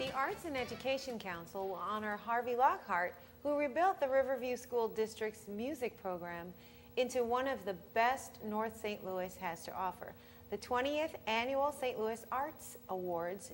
The Arts and Education Council will honor Harvey Lockhart, who rebuilt the Riverview School District's music program into one of the best North St. Louis has to offer. The 20th Annual St. Louis Arts Awards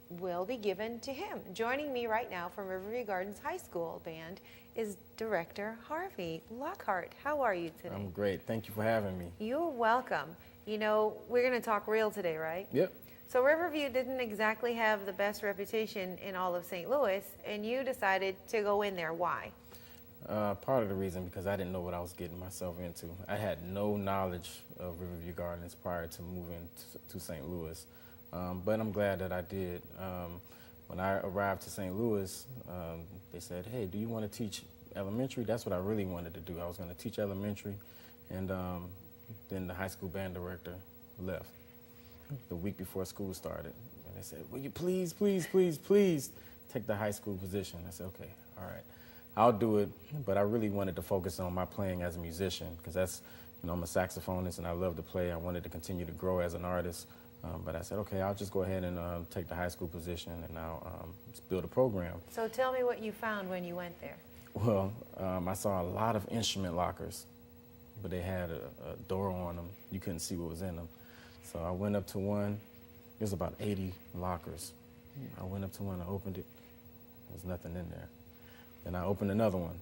will be given to him. Joining me right now from Riverview Gardens High School Band is Director Harvey Lockhart. How are you today? I'm great. Thank you for having me. You're welcome. You know, we're going to talk real today, right? Yep. So Riverview didn't exactly have the best reputation in all of St. Louis, and you decided to go in there. Why? Part of the reason because I didn't know what I was getting myself into. I had no knowledge of Riverview Gardens prior to moving to St. Louis, but I'm glad that I did. When I arrived to St. Louis, they said, hey, do you want to teach elementary? That's what I really wanted to do. I was going to teach elementary, and then the high school band director left the week before school started. And they said, will you please, please, please, please take the high school position? I said, okay, all right, I'll do it. But I really wanted to focus on my playing as a musician because that's, you know, I'm a saxophonist and I love to play. I wanted to continue to grow as an artist. But I said, okay, I'll just go ahead and take the high school position and I'll just build a program. So tell me what you found when you went there. Well, I saw a lot of instrument lockers, but they had a door on them. You couldn't see what was in them. So I went up to one. There's about 80 lockers. I went up to one, I opened it. There was nothing in there. Then I opened another one.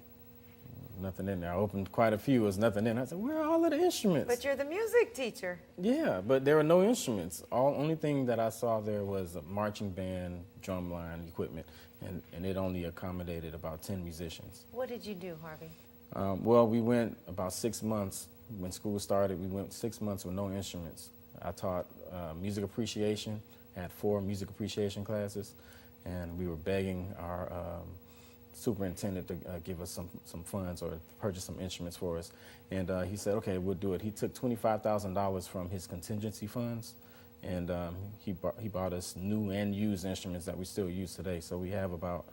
Nothing in there. I opened quite a few. There was nothing in there. I said, where are all of the instruments? But you're the music teacher. Yeah, but there were no instruments. Only thing that I saw there was a marching band, drumline equipment, and it only accommodated about 10 musicians. What did you do, Harvey? Well, we went about 6 months. When school started, we went 6 months with no instruments. I taught music appreciation, had 4 music appreciation classes, and we were begging our superintendent to give us some funds or purchase some instruments for us. And he said, okay, we'll do it. He took $25,000 from his contingency funds, and he bought us new and used instruments that we still use today. So we have about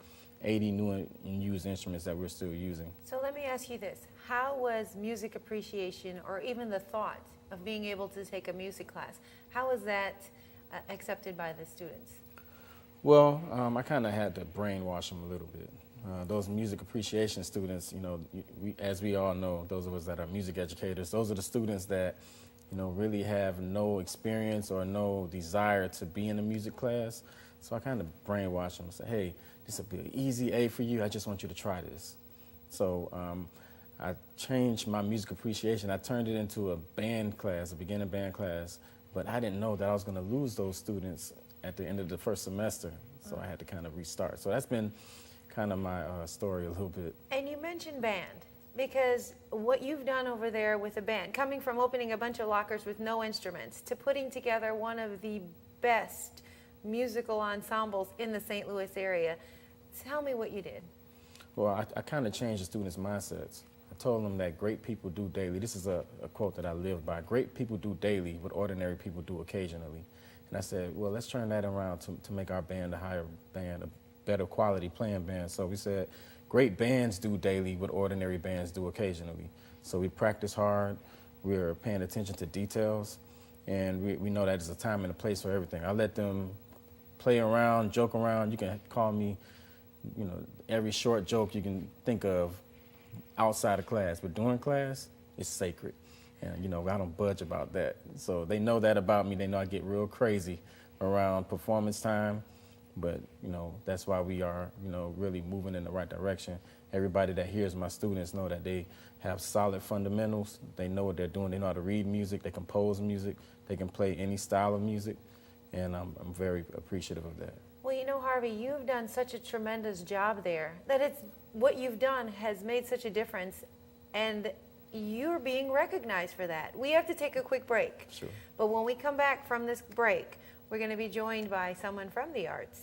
80 new and used instruments that we're still using. So let me ask you this. How was music appreciation, or even the thought of being able to take a music class, how was that accepted by the students? Well, I kind of had to brainwash them a little bit. Those music appreciation students, you know, as we all know, those of us that are music educators, those are the students that, you know, really have no experience or no desire to be in a music class. So I kind of brainwashed them and said, hey, this will be an easy A for you. I just want you to try this. So I changed my music appreciation. I turned it into a band class, a beginner band class, but I didn't know that I was going to lose those students at the end of the first semester. So I had to kind of restart. So that's been kind of my story a little bit. And you mentioned band, because what you've done over there with the band, coming from opening a bunch of lockers with no instruments to putting together one of the best musical ensembles in the St. Louis area, tell me what you did. Well, I kind of changed the students' mindsets. I told them that great people do daily. This is a quote that I live by. Great people do daily what ordinary people do occasionally. And I said, well, let's turn that around to make our band a higher band, a better quality playing band. So we said, great bands do daily what ordinary bands do occasionally. So we practice hard, we're paying attention to details, and we know that there's a time and a place for everything. I let them play around, joke around. You can call me, you know, every short joke you can think of outside of class, but during class, it's sacred. And, you know, I don't budge about that. So they know that about me. They know I get real crazy around performance time. But, you know, that's why we are, you know, really moving in the right direction. Everybody that hears my students know that they have solid fundamentals. They know what they're doing. They know how to read music. They compose music. They can play any style of music. And I'm very appreciative of that. Well, you know, Harvey, you've done such a tremendous job there that it's what you've done has made such a difference, and you're being recognized for that. We have to take a quick break. Sure. But when we come back from this break, we're going to be joined by someone from the Arts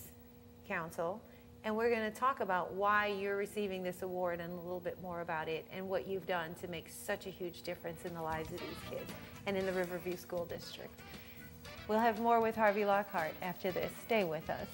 Council, and we're going to talk about why you're receiving this award and a little bit more about it and what you've done to make such a huge difference in the lives of these kids and in the Riverview School District. We'll have more with Harvey Lockhart after this. Stay with us.